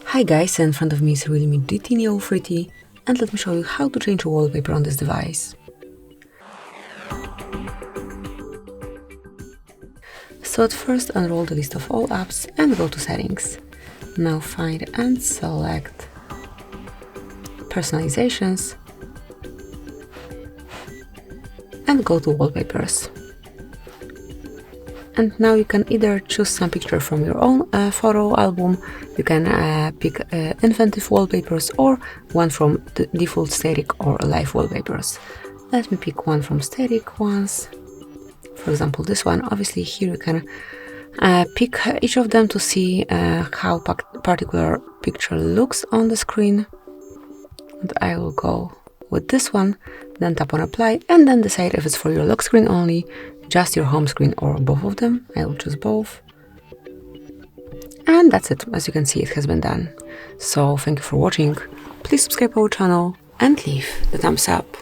Hi guys, in front of me is REALME GT NEO 3T, and let me show you how to change a wallpaper on this device. So at first unroll the list of all apps and go to settings. Now find and select personalizations and go to wallpapers. And now you can either choose some picture from your own photo album, you can pick inventive wallpapers or one from the default static or live wallpapers. Let me pick one from static ones. For example, this one. Obviously here you can pick each of them to see how particular picture looks on the screen. And I will go with this one, then tap on apply and then decide if it's for your lock screen only, just your home screen, or both of them. I will choose both. And that's it. As you can see, it has been done. So thank you for watching. Please subscribe our channel and leave the thumbs up.